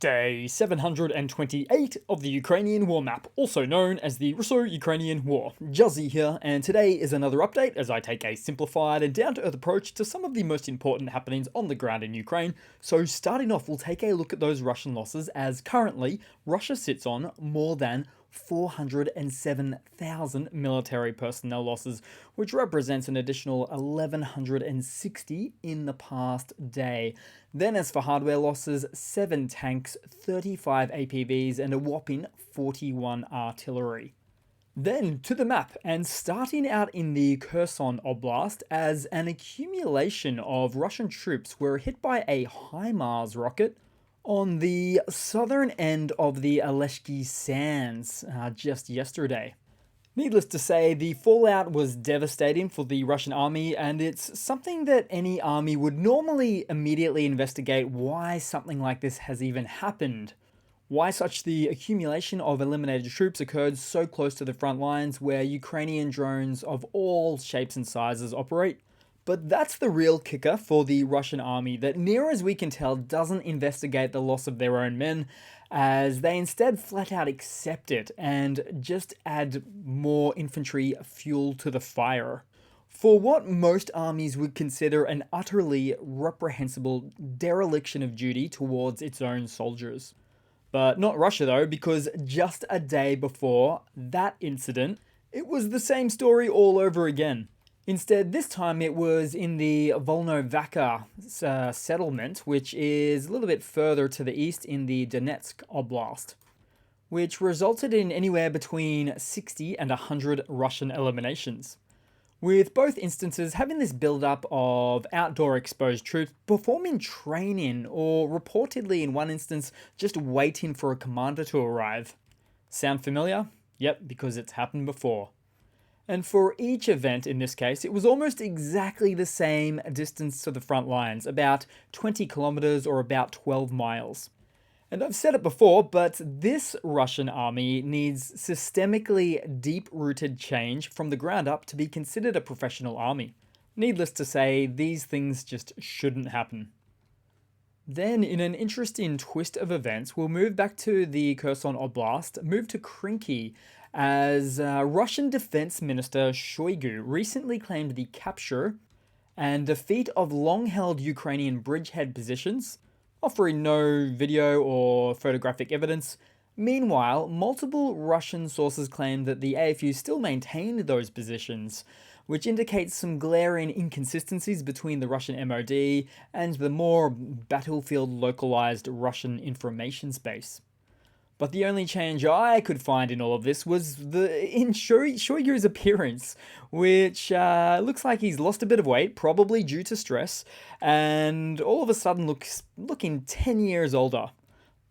Day 728 of the Ukrainian War Map, also known as the Russo-Ukrainian War. Juzzy here, and today is another update as I take a simplified and down-to-earth approach to some of the most important happenings on the ground in Ukraine. So starting off, we'll take a look at those Russian losses, as currently Russia sits on more than 407,000 military personnel losses, which represents an additional 1,160 in the past day. Then as for hardware losses, 7 tanks, 35 APVs, and a whopping 41 artillery. Then to the map, and starting out in the Kherson Oblast, as an accumulation of Russian troops were hit by a HIMARS rocket on the southern end of the Aleshki Sands just yesterday. Needless to say, the fallout was devastating for the Russian army, and it's something that any army would normally immediately investigate why something like this has even happened. Why such the accumulation of eliminated troops occurred so close to the front lines where Ukrainian drones of all shapes and sizes operate. But that's the real kicker for the Russian army, that near as we can tell doesn't investigate the loss of their own men, as they instead flat out accept it and just add more infantry fuel to the fire. For what most armies would consider an utterly reprehensible dereliction of duty towards its own soldiers. But not Russia though, because just a day before that incident, it was the same story all over again. Instead, this time it was in the Volnovakha settlement, which is a little bit further to the east in the Donetsk Oblast, which resulted in anywhere between 60 and 100 Russian eliminations, with both instances having this build-up of outdoor exposed troops performing training, or reportedly in one instance just waiting for a commander to arrive. Sound familiar? Yep, because it's happened before. And for each event in this case, it was almost exactly the same distance to the front lines, about 20 kilometers or about 12 miles. And I've said it before, but this Russian army needs systemically deep-rooted change from the ground up to be considered a professional army. Needless to say, these things just shouldn't happen. Then, in an interesting twist of events, we'll move back to the Kherson Oblast, move to Krinky, as Russian Defense Minister Shoigu recently claimed the capture and defeat of long-held Ukrainian bridgehead positions, offering no video or photographic evidence. Meanwhile, multiple Russian sources claim that the AFU still maintained those positions, which indicates some glaring inconsistencies between the Russian MOD and the more battlefield-localized Russian information space. But the only change I could find in all of this was in Shoigu's appearance, which looks like he's lost a bit of weight, probably due to stress, and all of a sudden looking 10 years older.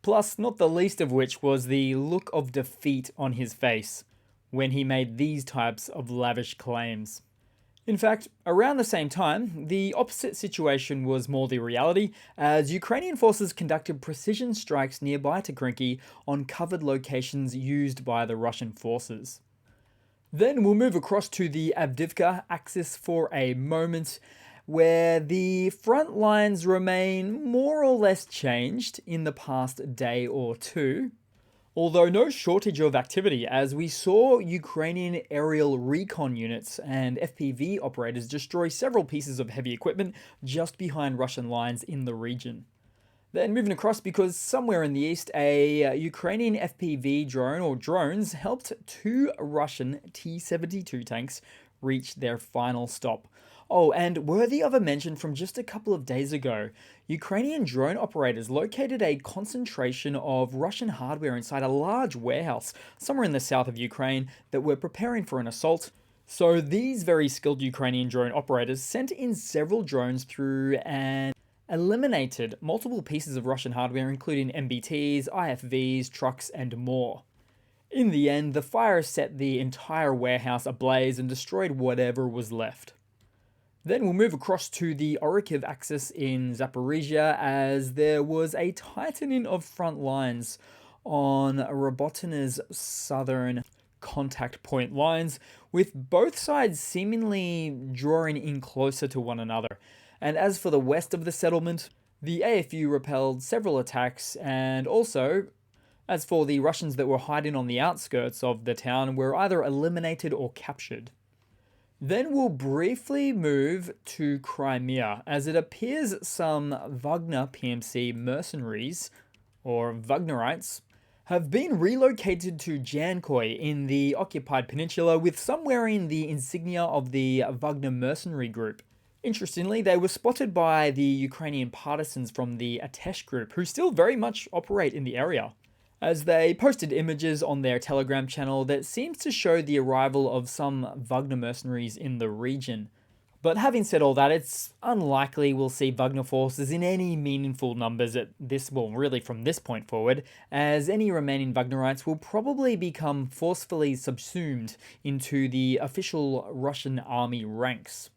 Plus, not the least of which was the look of defeat on his face when he made these types of lavish claims. In fact, around the same time, the opposite situation was more the reality, as Ukrainian forces conducted precision strikes nearby to Krinky on covered locations used by the Russian forces. Then we'll move across to the Avdiivka axis for a moment, where the front lines remain more or less changed in the past day or two. Although no shortage of activity, as we saw Ukrainian aerial recon units and FPV operators destroy several pieces of heavy equipment just behind Russian lines in the region. Then moving across, because somewhere in the east, a Ukrainian FPV drone or drones helped 2 Russian T-72 tanks reach their final stop. Oh, and worthy of a mention from just a couple of days ago, Ukrainian drone operators located a concentration of Russian hardware inside a large warehouse somewhere in the south of Ukraine that were preparing for an assault. So these very skilled Ukrainian drone operators sent in several drones through and eliminated multiple pieces of Russian hardware, including MBTs, IFVs, trucks, and more. In the end, the fire set the entire warehouse ablaze and destroyed whatever was left. Then we'll move across to the Orikhiv axis in Zaporizhia, as there was a tightening of front lines on Robotina's southern contact point lines, with both sides seemingly drawing in closer to one another. And as for the west of the settlement, The AFU repelled several attacks, and also, as for the Russians that were hiding on the outskirts of the town, were either eliminated or captured. Then we'll briefly move to Crimea, as it appears some Wagner PMC mercenaries, or Wagnerites, have been relocated to Jankoy in the occupied peninsula, with some wearing the insignia of the Wagner mercenary group. Interestingly, they were spotted by the Ukrainian partisans from the Atesh group, who still very much operate in the area, as they posted images on their Telegram channel that seems to show the arrival of some Wagner mercenaries in the region. But having said all that, it's unlikely we'll see Wagner forces in any meaningful numbers really from this point forward, as any remaining Wagnerites will probably become forcefully subsumed into the official Russian army ranks.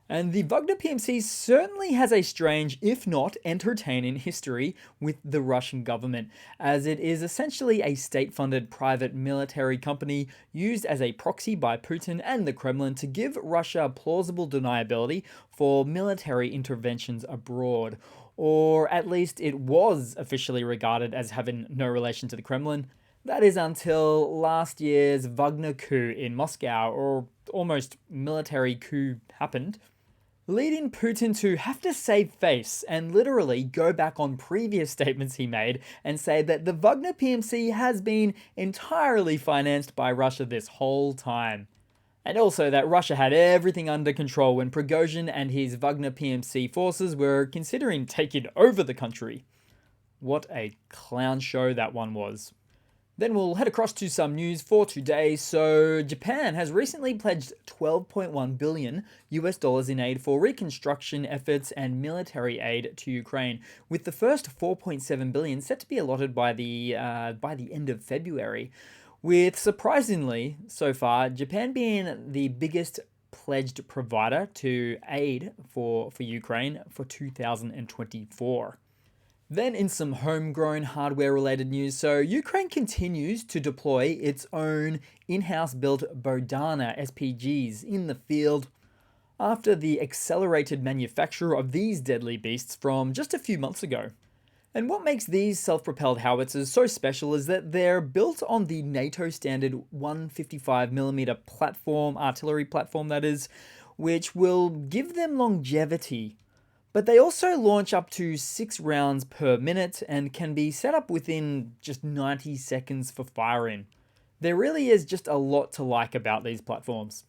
And the Wagner PMC certainly has a strange, if not entertaining, history with the Russian government, as it is essentially a state-funded private military company used as a proxy by Putin and the Kremlin to give Russia plausible deniability for military interventions abroad. Or at least it was officially regarded as having no relation to the Kremlin. That is until last year's Wagner coup in Moscow, or almost military coup, happened, leading Putin to have to save face and literally go back on previous statements he made and say that the Wagner PMC has been entirely financed by Russia this whole time. And also that Russia had everything under control when Prigozhin and his Wagner PMC forces were considering taking over the country. What a clown show that one was. Then we'll head across to some news for today. So Japan has recently pledged $12.1 billion in aid for reconstruction efforts and military aid to Ukraine, with the first $4.7 billion set to be allotted by the end of February, with surprisingly so far Japan being the biggest pledged provider to aid for Ukraine for 2024. Then in some homegrown hardware related news, so Ukraine continues to deploy its own in-house built Bodana SPGs in the field after the accelerated manufacture of these deadly beasts from just a few months ago. And what makes these self-propelled howitzers so special is that they're built on the NATO standard 155mm platform, artillery platform that is, which will give them longevity. But they also launch up to 6 rounds per minute and can be set up within just 90 seconds for firing. There really is just a lot to like about these platforms.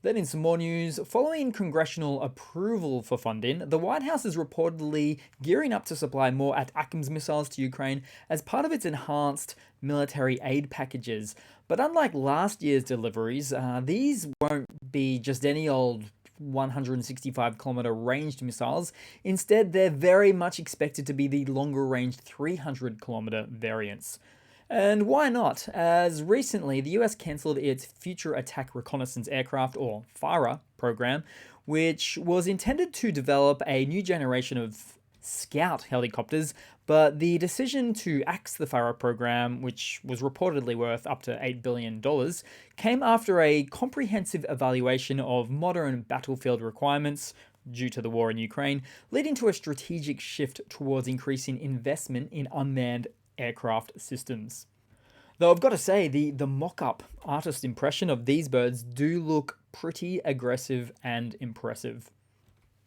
Then in some more news, following congressional approval for funding, the White House is reportedly gearing up to supply more ATACMS missiles to Ukraine as part of its enhanced military aid packages. But unlike last year's deliveries, these won't be just any old 165-kilometer ranged missiles. Instead, they're very much expected to be the longer-range 300-kilometer variants. And why not? As recently, the US cancelled its Future Attack Reconnaissance Aircraft, or FARA, program, which was intended to develop a new generation of Scout helicopters, but the decision to axe the FARA program, which was reportedly worth up to $8 billion, came after a comprehensive evaluation of modern battlefield requirements due to the war in Ukraine, leading to a strategic shift towards increasing investment in unmanned aircraft systems. Though I've got to say, the mock-up artist impression of these birds do look pretty aggressive and impressive.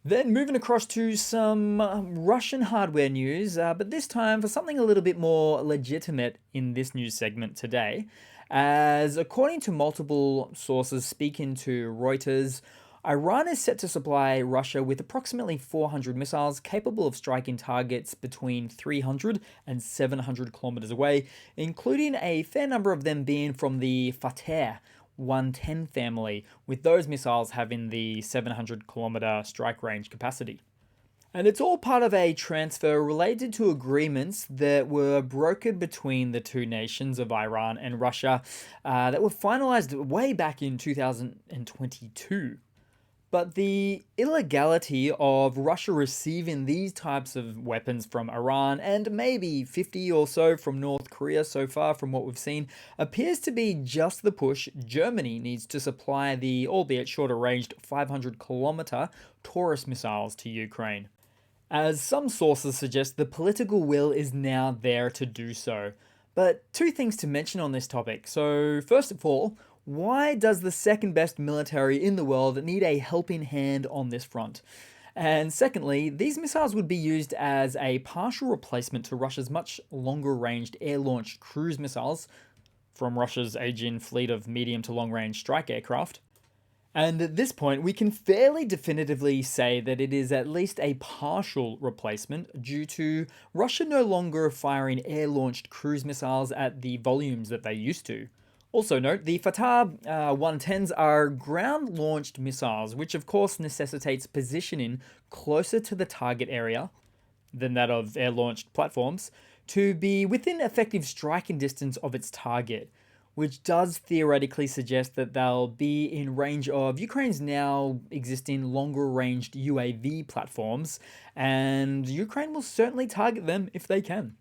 Then moving across to some Russian hardware news, but this time for something a little bit more legitimate in this news segment today, as according to multiple sources speaking to Reuters, Iran is set to supply Russia with approximately 400 missiles capable of striking targets between 300 and 700 kilometers away, including a fair number of them being from the Fateh 110 family, with those missiles having the 700-kilometer strike range capacity. And it's all part of a transfer related to agreements that were brokered between the two nations of Iran and Russia that were finalized way back in 2022. But the illegality of Russia receiving these types of weapons from Iran, and maybe 50 or so from North Korea so far from what we've seen, appears to be just the push Germany needs to supply the, albeit shorter ranged, 500-kilometer Taurus missiles to Ukraine. as some sources suggest the political will is now there to do so. But two things to mention on this topic. So, first of all, why does the second best military in the world need a helping hand on this front? And secondly, these missiles would be used as a partial replacement to Russia's much longer ranged air launched cruise missiles from Russia's aging fleet of medium to long range strike aircraft. And at this point, we can fairly definitively say that it is at least a partial replacement due to Russia no longer firing air launched cruise missiles at the volumes that they used to. Also note, the Fatah 110s are ground-launched missiles, which of course necessitates positioning closer to the target area than that of air-launched platforms to be within effective striking distance of its target, which does theoretically suggest that they'll be in range of Ukraine's now existing longer-ranged UAV platforms, and Ukraine will certainly target them if they can.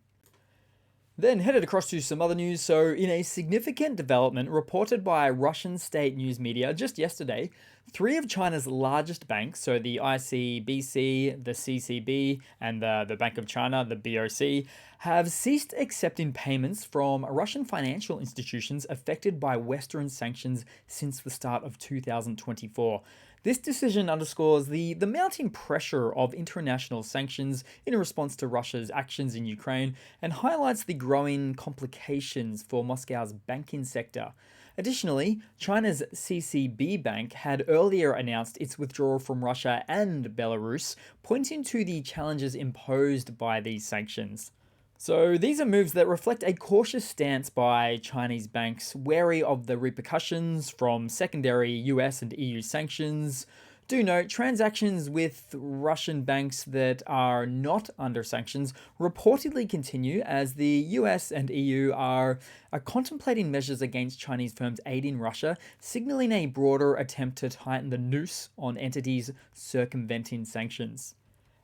Then headed across to some other news. So, in a significant development reported by Russian state news media just yesterday, three of China's largest banks, so the ICBC, the CCB, and the Bank of China, the BOC, have ceased accepting payments from Russian financial institutions affected by Western sanctions since the start of 2024. This decision underscores the mounting pressure of international sanctions in response to Russia's actions in Ukraine and highlights the growing complications for Moscow's banking sector. Additionally, China's CCB Bank had earlier announced its withdrawal from Russia and Belarus, pointing to the challenges imposed by these sanctions. So these are moves that reflect a cautious stance by Chinese banks, wary of the repercussions from secondary US and EU sanctions. Do note, transactions with Russian banks that are not under sanctions reportedly continue as the US and EU are contemplating measures against Chinese firms aiding Russia, signaling a broader attempt to tighten the noose on entities circumventing sanctions.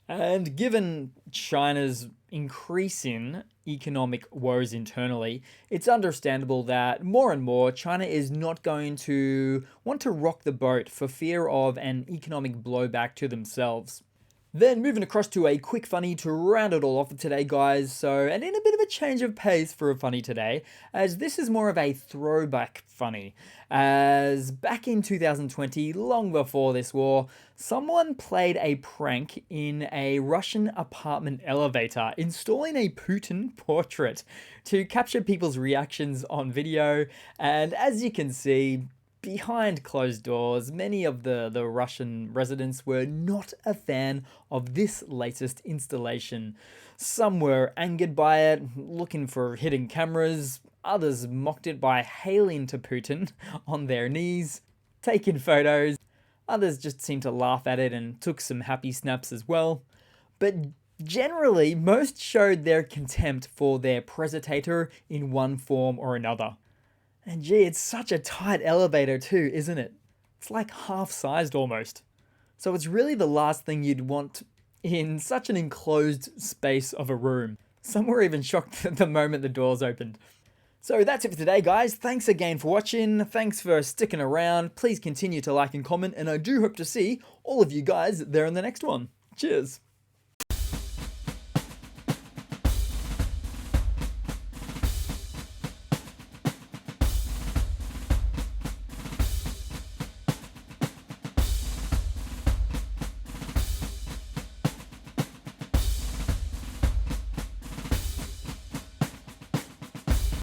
And given China's increasing economic woes internally, it's understandable that more and more China is not going to want to rock the boat for fear of an economic blowback to themselves. Then moving across to a quick funny to round it all off for today, guys. So, and in a bit of a change of pace for a funny today, as this is more of a throwback funny. As back in 2020, long before this war, someone played a prank in a Russian apartment elevator, installing a Putin portrait to capture people's reactions on video. And as you can see, behind closed doors, many of the Russian residents were not a fan of this latest installation. Some were angered by it, looking for hidden cameras. Others mocked it by hailing to Putin on their knees, taking photos. Others just seemed to laugh at it and took some happy snaps as well. But generally, most showed their contempt for their Presitator in one form or another. And gee, it's such a tight elevator too, isn't it? It's like half-sized almost. So it's really the last thing you'd want in such an enclosed space of a room. Some were even shocked at the moment the doors opened. So that's it for today, guys. Thanks again for watching. Thanks for sticking around. Please continue to like and comment, and I do hope to see all of you guys there in the next one. Cheers.